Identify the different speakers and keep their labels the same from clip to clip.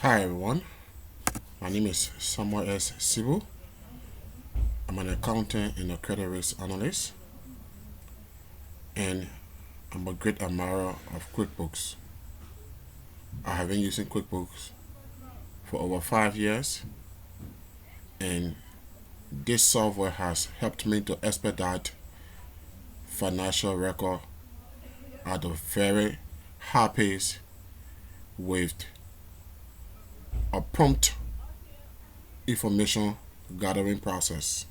Speaker 1: Hi everyone, my name is Samuel S. Sibu. I'm an accountant and a credit risk analyst, and I'm a great admirer of QuickBooks. I have been using QuickBooks for over 5 years, and this software has helped me to expedite financial record at a very high pace with a prompt information gathering process.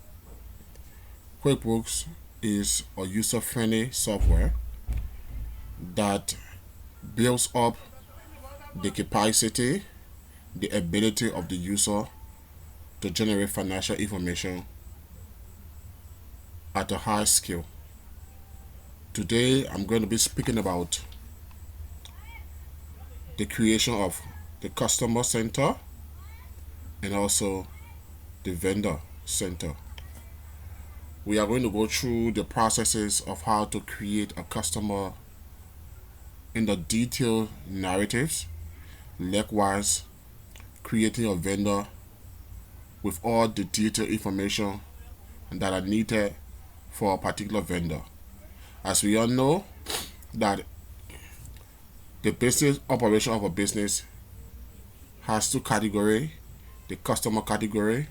Speaker 1: QuickBooks is a user-friendly software that builds up the capacity, the ability of the user to generate financial information at a high scale. Today, I'm going to be speaking about the creation of the customer center and also the vendor center. We are going to go through the processes of how to create a customer in the detailed narratives, likewise creating a vendor with all the detailed information that are needed for a particular vendor. As we all know that the business operation of a business has two categories: the customer category,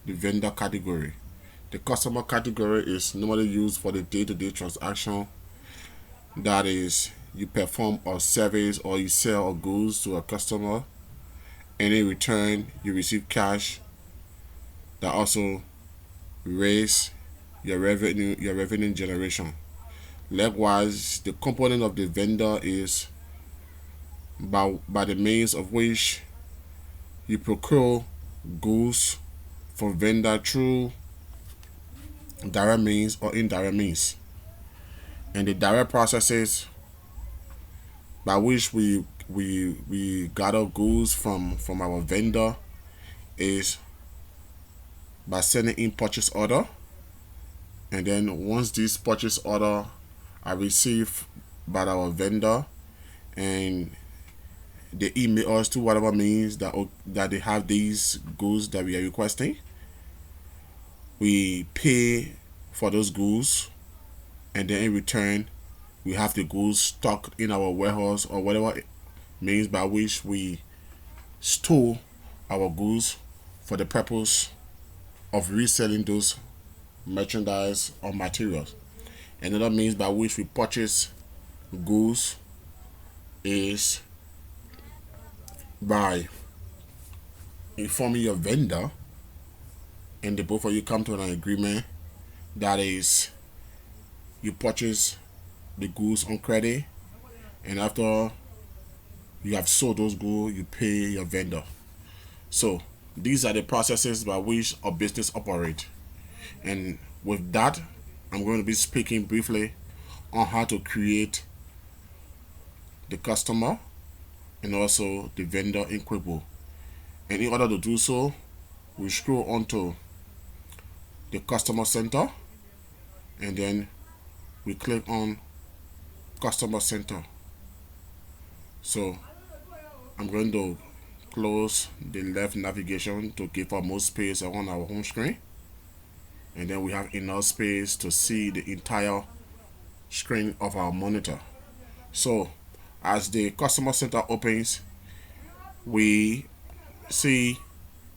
Speaker 1: the vendor category. The customer category is normally used for the day-to-day transaction. That is, you perform a service or you sell a goods to a customer, and in return you receive cash that also raise your revenue generation. Likewise, the component of the vendor is by the means of which you procure goods from vendor through direct means or indirect means. And the direct processes by which we gather goods from our vendor is by sending in purchase order, and then once these purchase order are received by our vendor and they email us to whatever means that they have these goods that we are requesting, we pay for those goods, and then in return we have the goods stocked in our warehouse or whatever means by which we store our goods for the purpose of reselling those merchandise or materials. Another means by which we purchase goods is by informing your vendor, and the both of you come to an agreement. That is, you purchase the goods on credit, and after you have sold those goods, you pay your vendor. So these are the processes by which a business operates. And with that, I'm going to be speaking briefly on how to create the customer and also the vendor in QuickBooks. And in order to do so, we scroll onto the customer center, and then we click on customer center. So I'm going to close the left navigation to give us more space on our home screen, and then we have enough space to see the entire screen of our monitor. So as the customer center opens, we see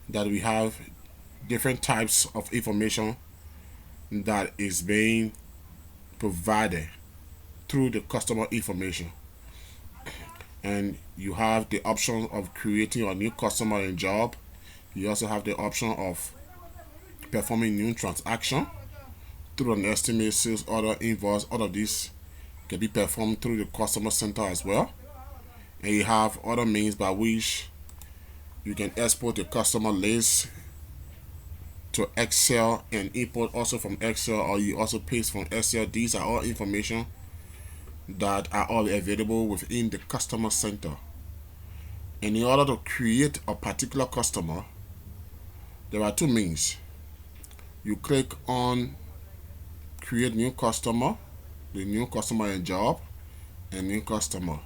Speaker 1: that we have different types of information that is being provided through the customer information. And you have the option of creating a new customer and job. You also have the option of performing new transaction through an estimate, sales order, invoice. All of these can be performed through the customer center as well. And you have other means by which you can export the customer list to Excel and import also from Excel, or you also paste from Excel. These are all information that are all available within the customer center. And in order to create a particular customer, there are two means. You click on create new customer, the new customer and job, and new customer.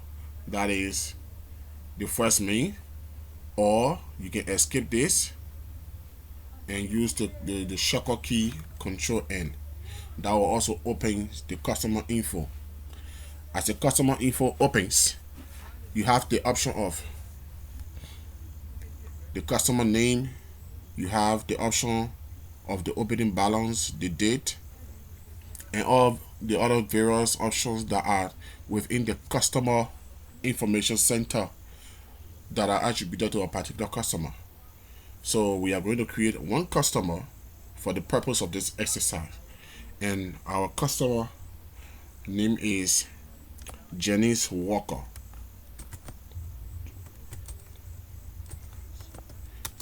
Speaker 1: That is the first mean. or you can escape this and use the shortcut key Control N. That will also open the customer info. As the customer info opens, you have the option of the customer name, you have the option of the opening balance, the date, and all the other various options that are within the customer information center that are attributed to a particular customer. So we are going to create one customer for the purpose of this exercise, and our customer name is Janice Walker.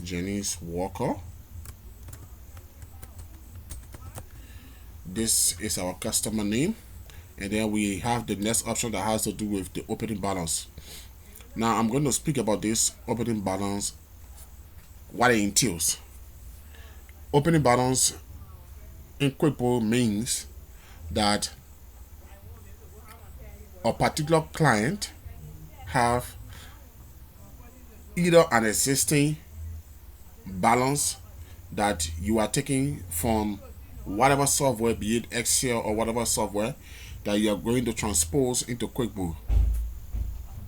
Speaker 1: Janice Walker. This is our customer name, and then we have the next option that has to do with the opening balance. Now I'm going to speak about this opening balance, what it entails. Opening balance in QuickBooks means that a particular client have either an existing balance that you are taking from whatever software, be it Excel or whatever software that you are going to transpose into QuickBooks,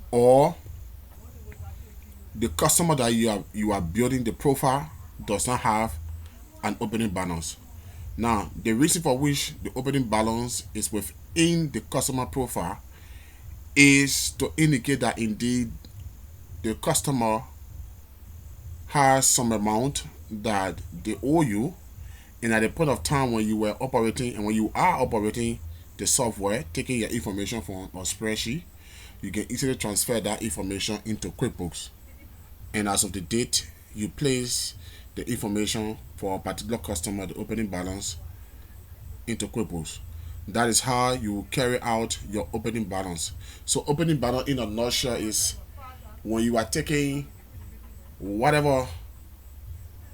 Speaker 1: or the customer that you are building the profile does not have an opening balance. Now, the reason for which the opening balance is within the customer profile is to indicate that indeed the customer has some amount that they owe you, and at the point of time when you were operating and when you are operating the software, taking your information from a spreadsheet, you can easily transfer that information into QuickBooks, and as of the date you place the information for a particular customer, the opening balance, into QuickBooks. That is how you carry out your opening balance. So opening balance in a nutshell is when you are taking whatever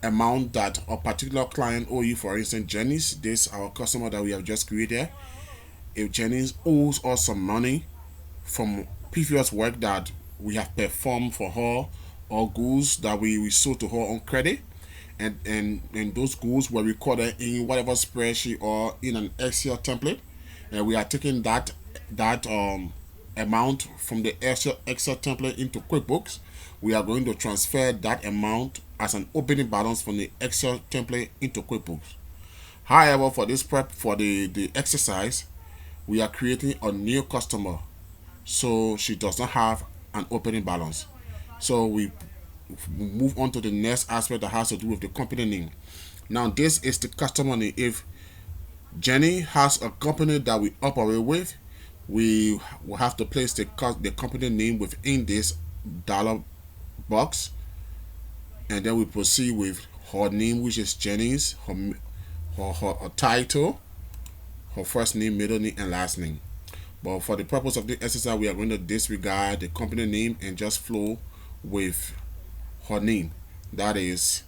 Speaker 1: amount that a particular client owe you. For instance, Janice, this our customer that we have just created. If Janice owes us some money from previous work that we have performed for her, or goods that we sold to her on credit, and those goods were recorded in whatever spreadsheet or in an Excel template, and we are taking that amount from the Excel template into QuickBooks. We are going to transfer that amount as an opening balance from the Excel template into QuickBooks. However, for this prep, for the exercise, we are creating a new customer, so she does not have an opening balance. So we move on to the next aspect that has to do with the company name. Now this is the customer name. If Jenny has a company that we operate with, we will have to place the company name within this dollar box, and then we proceed with her name, which is Jenny's, her title, her first name, middle name, and last name. But for the purpose of this exercise, we are going to disregard the company name and just flow with her name. That is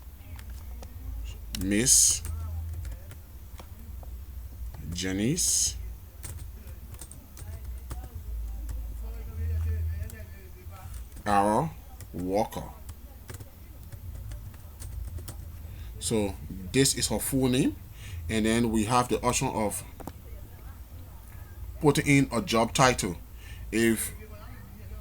Speaker 1: Miss Janice R. Walker. So this is her full name, and then we have the option of putting in a job title. If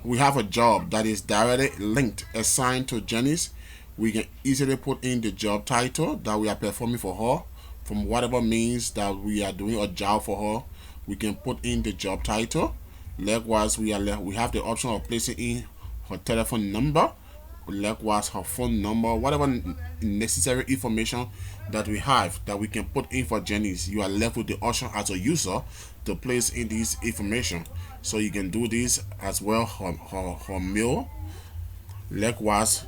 Speaker 1: we have a job that is directly linked, assigned to Janice, we can easily put in the job title that we are performing for her. From whatever means that we are doing a job for her, we can put in the job title. Likewise, we have the option of placing in her telephone number, likewise her phone number, whatever necessary information that we have that we can put in for Janice. You are left with the option as a user to place in this information. So you can do this as well. Her mail, likewise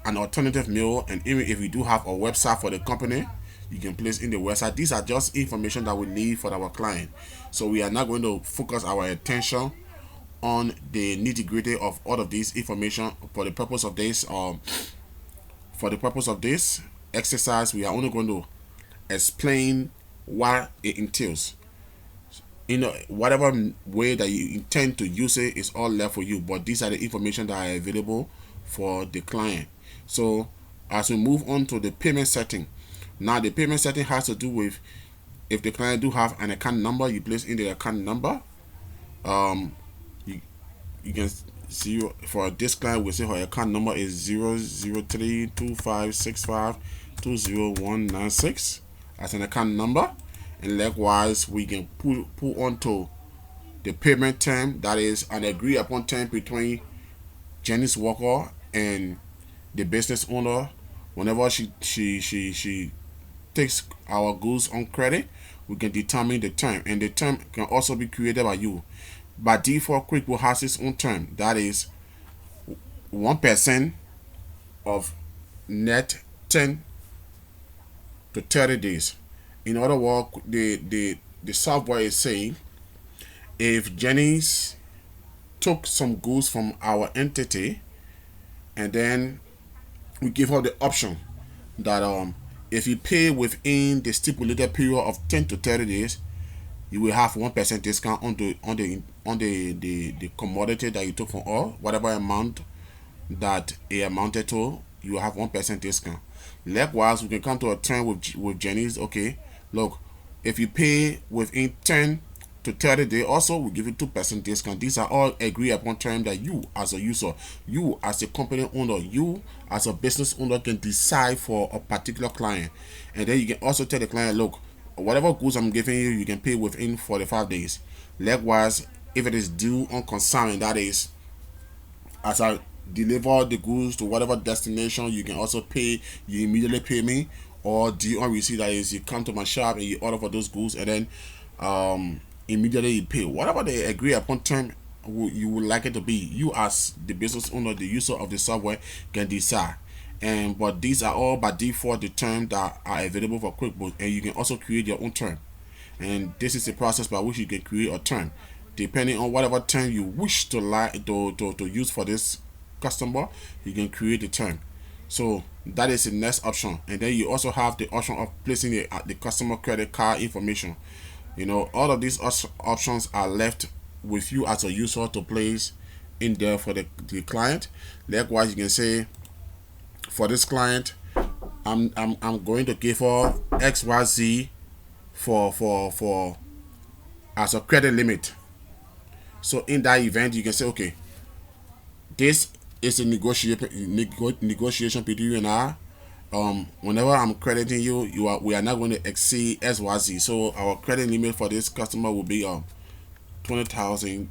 Speaker 1: an alternative mail, and even if you do have a website for the company, you can place in the website. These are just information that we need for our client. So we are not going to focus our attention on the nitty-gritty of all of this information for the purpose of this exercise. We are only going to explain what it entails. Whatever way that you intend to use it is all left for you, but these are the information that are available for the client. So as we move on to the payment setting, now the payment setting has to do with if the client do have an account number, you place in the account number. You, you can see for this client, we say her account number is 0032565209196 as an account number. And likewise, we can put onto the payment term, that is an agreed upon term between Janice Walker and the business owner. Whenever she takes our goods on credit, we can determine the term, and the term can also be created by you. By default, QuickBooks has its own term, that is 1% of net 10 to 30 days. In other words, the software is saying if Janice took some goods from our entity and then we give her the option that if you pay within the stipulated period of 10 to 30 days, you will have 1% discount on the commodity that you took from her, whatever amount that it amounted to, you will have 1% discount. Likewise, we can come to a term with Janice. Okay, look, if you pay within 10 to 30 days, also we give you 2% discount. These are all agreed upon terms that you as a user, you as a company owner, you as a business owner can decide for a particular client. And then you can also tell the client, look, whatever goods I'm giving you, you can pay within 45 days. Likewise, if it is due on consignment, that is, as I deliver the goods to whatever destination, you can also pay, you immediately pay me, or due on receipt, that is, you come to my shop and you order for those goods, and then immediately you pay. Whatever they agree upon term you would like it to be, you as the business owner, the user of the software, can decide. And but these are all by default the terms that are available for QuickBooks, and you can also create your own term. And this is the process by which you can create a term depending on whatever term you wish to use for this customer. You can create the term. So that is the next option. And then you also have the option of placing the customer credit card information. You know, all of these options are left with you as a user to place in there for the client. Likewise, you can say, for this client, I'm going to give her XYZ for as a credit limit. So in that event, you can say, okay, this is a negotiation between you and I. Whenever I'm crediting you, we are not going to exceed XYZ. So our credit limit for this customer will be $20,000.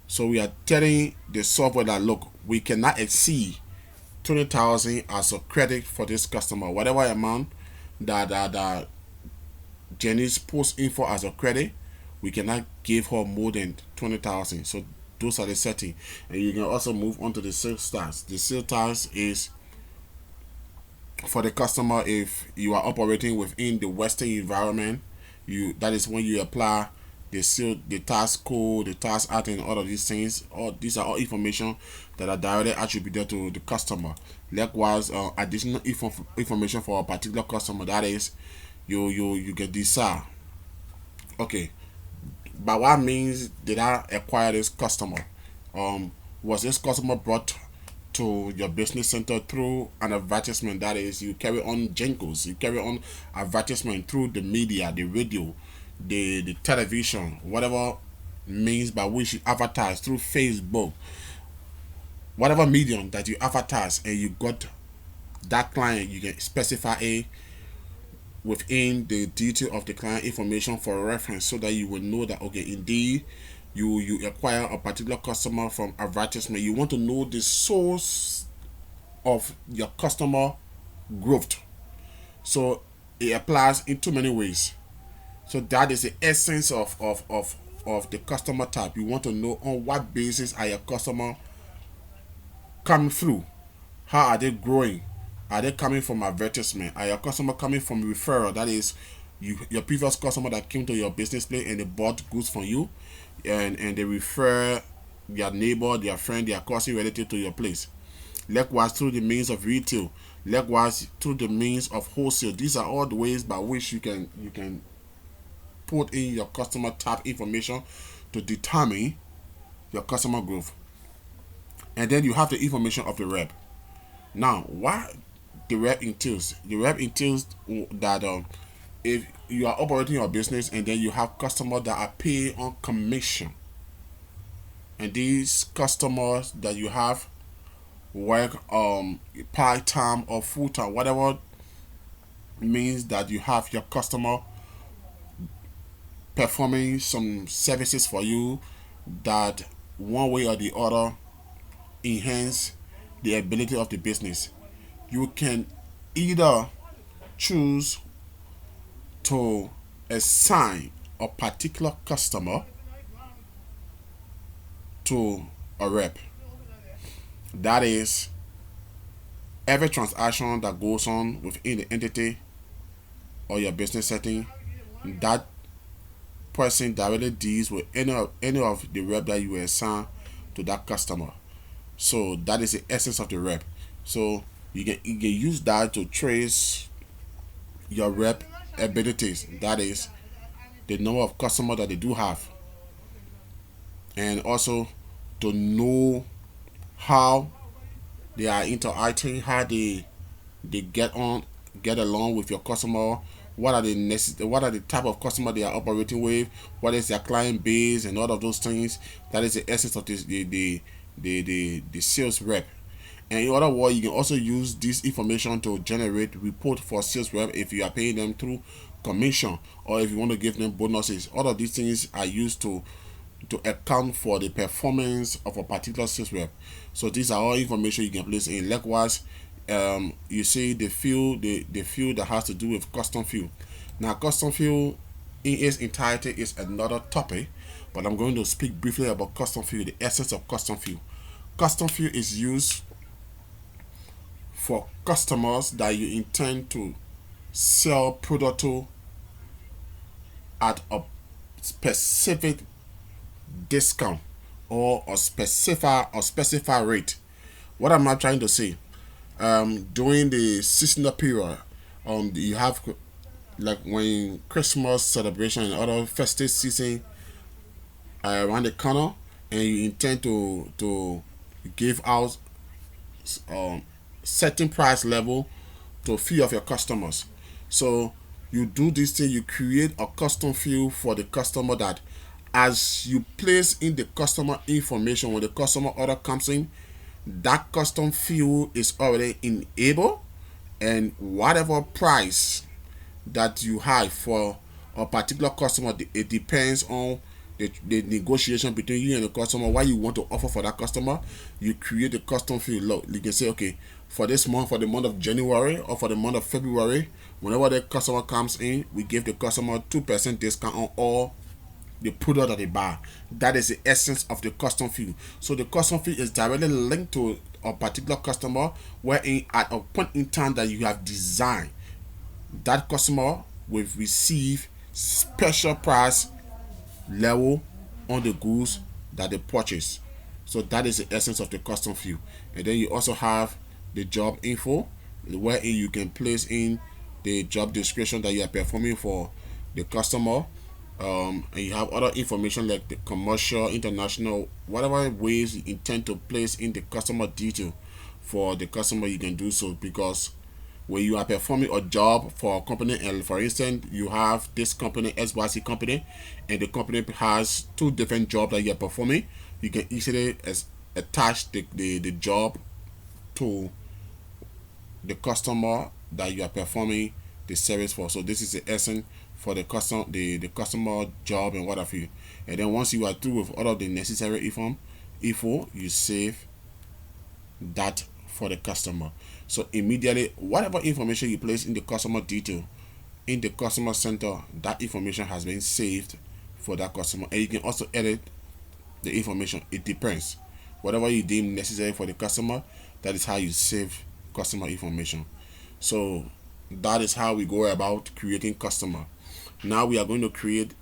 Speaker 1: So we are telling the software that, look, we cannot exceed 20,000 as a credit for this customer. Whatever amount that Janice puts in for as a credit, we cannot give her more than 20,000. So those are the settings. And you can also move on to the sales tax. The sales tax is for the customer if you are operating within the Western environment. That is when you apply the tax code, the tax act, and all of these things. All these are all information that are directly attributed to the customer. Likewise, additional information for a particular customer, that is, you can decide, okay, by what means did I acquire this customer? Was this customer brought to your business center through an advertisement? That is, you carry on jingles, you carry on advertisement through the media, the radio, the television, whatever means by which you advertise, through Facebook, whatever medium that you advertise, and you got that client, you can specify a within the detail of the client information for reference, so that you will know that, okay, indeed you acquire a particular customer from advertisement. You want to know the source of your customer growth. So it applies in too many ways. So that is the essence of the customer type. You want to know on what basis are your customer coming through. How are they growing? Are they coming from advertisement? Are your customer coming from referral? That is, your previous customer that came to your business place and they bought goods from you, and they refer their neighbor, their friend, their cousin relative to your place. Likewise, through the means of retail. Likewise, through the means of wholesale. These are all the ways by which you can put in your customer type information to determine your customer growth. and then you have the information of the rep. Now, what the rep entails? The rep entails that if you are operating your business and then you have customers that are paid on commission, and these customers that you have work part time or full time, whatever means that you have your customer performing some services for you that one way or the other enhance the ability of the business. You can either choose to assign a particular customer to a rep. That is, every transaction that goes on within the entity or your business setting, that person directly deals with any of the rep that you assign to that customer. So that is the essence of the rep. So you can use that to trace your rep abilities. That is the number of customers that they do have, and also to know how they are interacting, how they get along with your customer. What are what are the type of customer they are operating with? What is their client base and all of those things? That is the essence of this the sales rep. And in other words, you can also use this information to generate report for sales rep if you are paying them through commission, or if you want to give them bonuses. All of these things are used to account for the performance of a particular sales rep. So these are all information you can place in. Likewise, you see the field that has to do with custom field. Now, custom field in its entirety is another topic, but I'm going to speak briefly about custom field, the essence of custom field. Custom field is used for customers that you intend to sell product to at a specific discount or a specified rate. What am I trying to say? During the seasonal period, you have, like, when Christmas celebration and other festive season around the corner, and you intend to give out certain price level to a few of your customers. So you do this thing, you create a custom field for the customer, that as you place in the customer information, when the customer order comes in, that custom field is already enabled, and whatever price that you have for a particular customer, it depends on the negotiation between you and the customer, what you want to offer for that customer. You create a custom field. Look, you can say, okay, for this month, for the month of January or for the month of February, whenever the customer comes in, we give the customer 2% discount on all the product that they buy. That is the essence of the custom field. So the custom field is directly linked to a particular customer, wherein at a point in time that you have designed, that customer will receive special price level on the goods that they purchase. So that is the essence of the custom field. And then you also have the job info, wherein you can place in the job description that you are performing for the customer. And you have other information like the commercial, international, whatever ways you intend to place in the customer detail for the customer, you can do so. Because when you are performing a job for a company, and for instance you have this company, XYZ company, and the company has two different jobs that you are performing, you can easily attach the job to the customer that you are performing the service for. So this is the essence for the customer job and what have you. And then once you are through with all of the necessary info, you save that for the customer. So immediately, whatever information you place in the customer detail in the customer center, that information has been saved for that customer. And you can also edit the information. It depends. Whatever you deem necessary for the customer, that is how you save customer information. So that is how we go about creating customer. Now we are going to create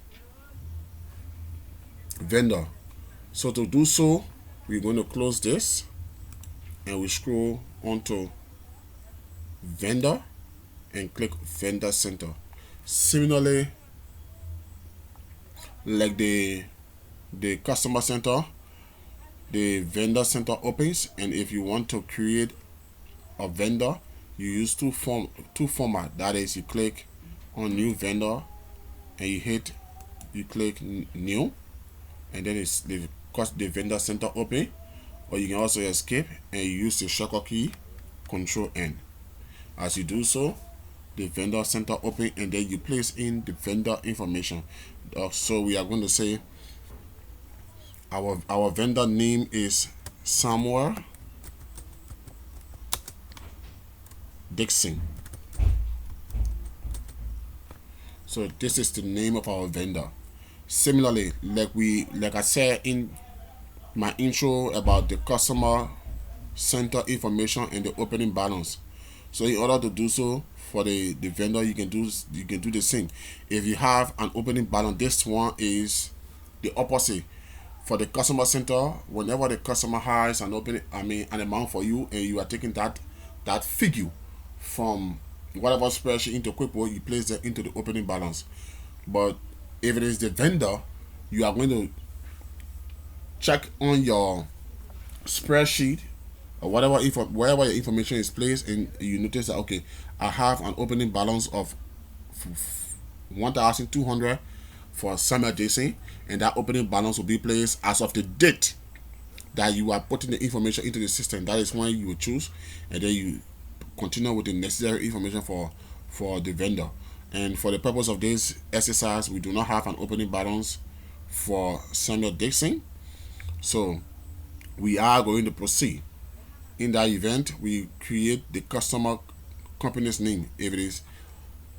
Speaker 1: vendor. So to do so, we're going to close this and we scroll onto vendor and click vendor center. Similarly, like the customer center, the vendor center opens, and if you want to create a vendor, you use two format. That is, you click on new vendor and you click new, and then it's the vendor center open. Or you can also escape and you use the shortcut key Control N. As you do so, the vendor center open, and then you place in the vendor information. So we are going to say our vendor name is Samuel Dixon. So this is the name of our vendor. Similarly, like I said in my intro about the customer center information and the opening balance. So in order to do so for the vendor, you can do the same. If you have an opening balance, this one is the opposite. For the customer center, whenever the customer has an an amount for you, and you are taking that figure from whatever spreadsheet into QuickBooks, you place that into the opening balance. But if it is the vendor, you are going to check on your spreadsheet or wherever your information is placed, and you notice that okay, I have an opening balance of 1,200 for Samuel Jason, and that opening balance will be placed as of the date that you are putting the information into the system. That is when you will choose, and then you continue with the necessary information for the vendor. And for the purpose of this exercise, we do not have an opening balance for Samuel Dixon, so we are going to proceed. In that event, we create the customer company's name. If it is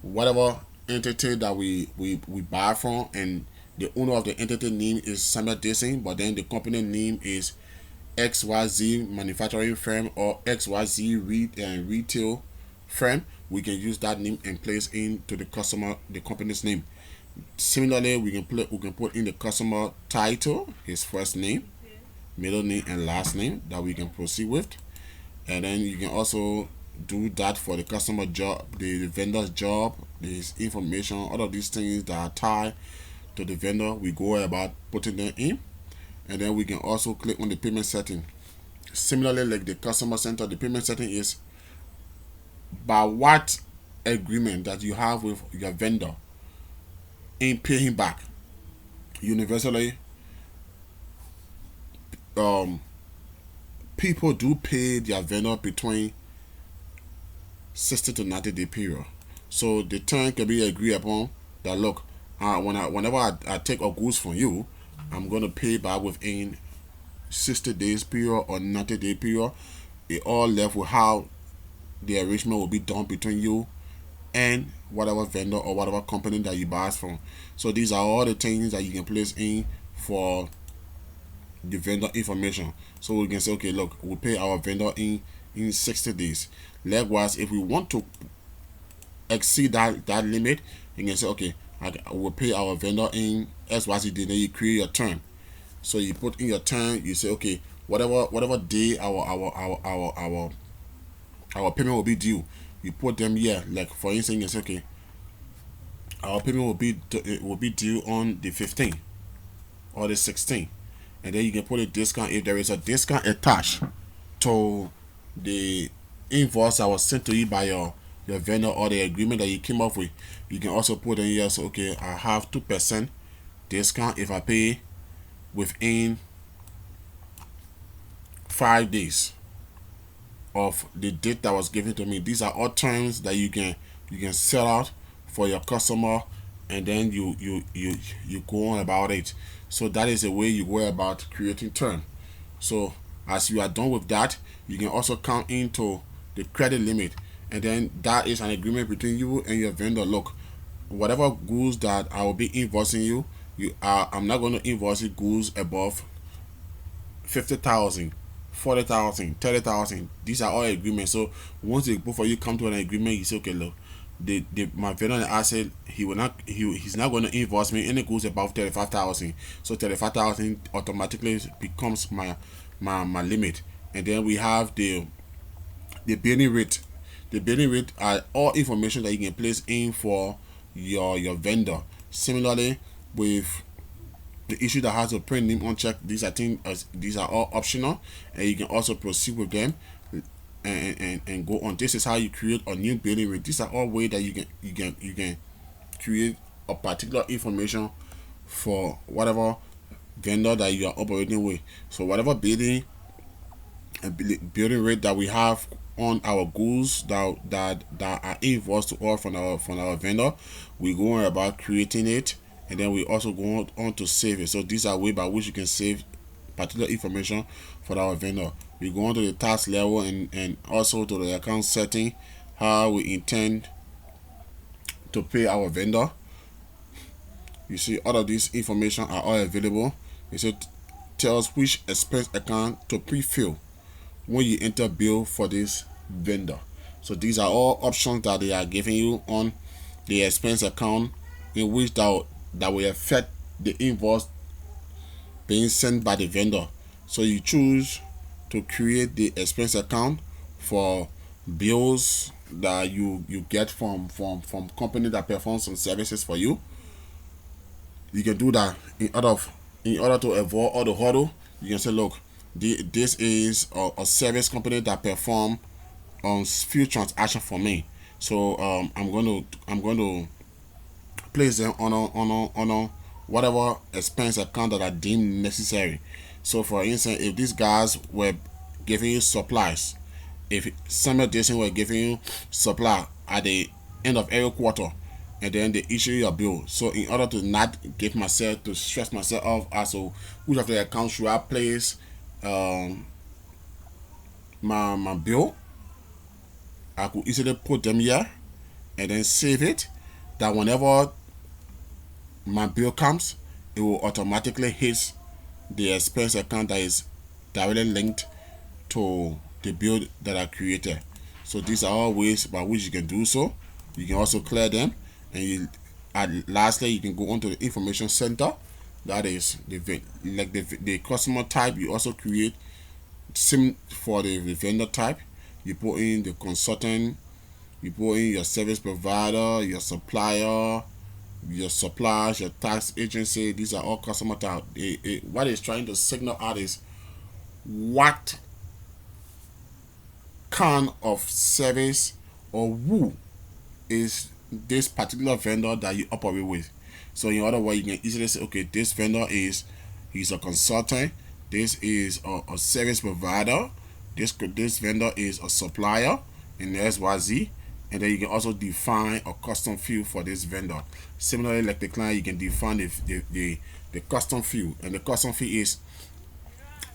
Speaker 1: whatever entity that we buy from, and the owner of the entity name is Samuel Dixon, but then the company name is XYZ manufacturing firm or XYZ retail firm, we can use that name and place into the company's name. Similarly, we can put in the customer title, his first name, middle name, and last name that we can proceed with. And then you can also do that for the customer job, the vendor's job, his information, all of these things that are tied to the vendor. We go about putting them in, and then we can also click on the payment setting. Similarly, like the customer center, the payment setting is by what agreement that you have with your vendor in paying back. Universally, people do pay their vendor between 60 to 90 day period. So the term can be agreed upon that look, whenever I take a goods from you, I'm going to pay back within 60 days period or 90 day period. It all left with how the arrangement will be done between you and whatever vendor or whatever company that you buy from. So these are all the things that you can place in for the vendor information. So we can say, okay, look, we'll pay our vendor in 60 days. Likewise, if we want to exceed that limit, you can say, okay, I will pay our vendor in XYZ day. Then you create your term. So you put in your term, you say, okay, whatever day our payment will be due, you put them here. Like for instance, you say, okay, our payment will be due on the 15th or the 16th, and then you can put a discount if there is a discount attached to the invoice that was sent to you by your vendor or the agreement that you came up with. You can also put in here, so okay, I have 2% discount if I pay within 5 days of the date that was given to me. These are all terms that you can sell out for your customer, and then you go on about it. So that is the way you go about creating term. So as you are done with that, you can also count into the credit limit, and then that is an agreement between you and your vendor. Look, whatever goods that I will be invoicing you, I'm not going to invoice you goods above 50,000, 40,000, 30,000. These are all agreements. So once the both of you come to an agreement, you say, okay, look, my vendor and I said he's not going to invoice me any goods above 35,000. So 35,000 automatically becomes my limit. And then we have the billing rate. The billing rate are all information that you can place in for your vendor. Similarly, with the issue that has to print name on check. These are things, these are all optional, and you can also proceed with them and go on. This is how you create a new billing rate. These are all ways that you can create a particular information for whatever vendor that you are operating with. So whatever building rate that we have on our goods that are invoiced to us from our vendor, we go on about creating it, and then we also go on to save it. So these are way by which you can save particular information for our vendor. We go on to the task level and also to the account setting, how we intend to pay our vendor. You see all of these information are all available. It tells which expense account to pre-fill when you enter bill for this vendor. So these are all options that they are giving you on the expense account, in which that will affect the invoice being sent by the vendor. So you choose to create the expense account for bills that you get from company that performs some services for you. You can do that in order to avoid all the huddle. You can say, look, this is a service company that perform few transactions for me. So I'm going to place them on a whatever expense account that I deem necessary. So for instance, if these guys were giving you supplies, if Samuel Jason were giving you supply at the end of every quarter, and then they issue your bill. So in order to not get myself to stress myself off as to which of the accounts should I place my bill, I could easily put them here and then save it, that whenever my bill comes, it will automatically hit the expense account that is directly linked to the bill that I created. So these are all ways by which you can do so. You can also clear them, and lastly you can go onto the information center. That is the customer type. You also create sim for the vendor type. You put in the consultant, you put in your service provider, your supplier, your suppliers, your tax agency. These are all customer type. What it's trying to signal out is what kind of service or who is this particular vendor that you operate with. So in other words, you can easily say, okay, this vendor he's a consultant, this is a service provider, this vendor is a supplier in XYZ, and then you can also define a custom field for this vendor. Similarly, like the client, you can define the custom field, and the custom field is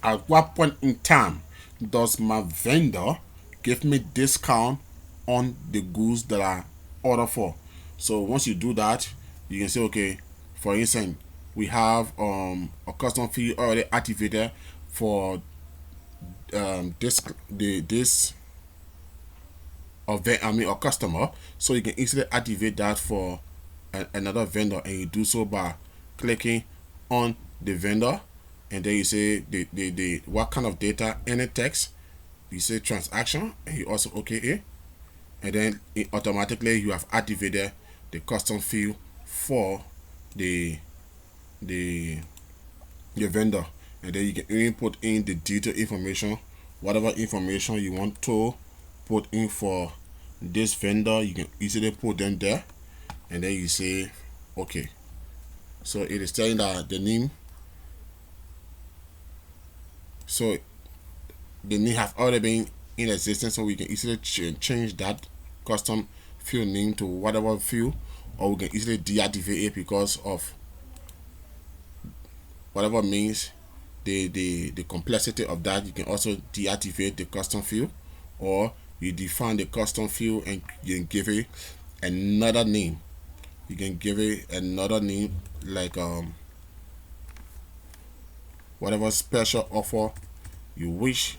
Speaker 1: at what point in time does my vendor give me discount on the goods that I order for. So once you do that, you can say, okay, for instance, we have a custom fee already activated for this event, a customer. So you can easily activate that for another vendor, and you do so by clicking on the vendor, and then you say the what kind of data, any text, you say transaction, and you also okay it, and then automatically you have activated the custom field for the vendor. And then you can input in the detailed information, whatever information you want to put in for this vendor, you can easily put them there, and then you say okay. So it is telling that the name, so the name have already been in existence, so we can easily change that custom field name to whatever field, or we can easily deactivate it because of whatever means the complexity of that. You can also deactivate the custom field, or you define the custom field and you can give it another name. You can give it another name, like whatever special offer you wish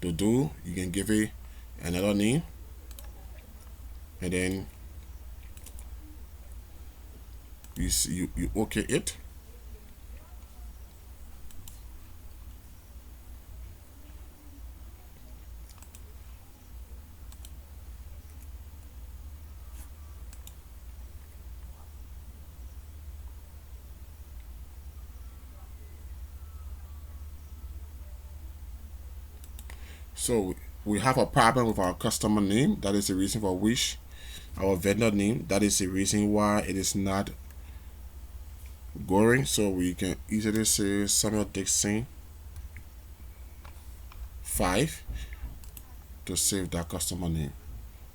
Speaker 1: to do, you can give it another name, and then you okay it. So we have a problem with our customer name. That is the reason for which our vendor name, that is the reason why it is not going. So we can easily say Samuel Dixon 5 to save that customer name.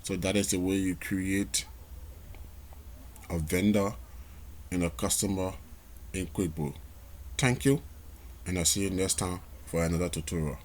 Speaker 1: So that is the way you create a vendor and a customer in QuickBooks. Thank you, and I'll see you next time for another tutorial.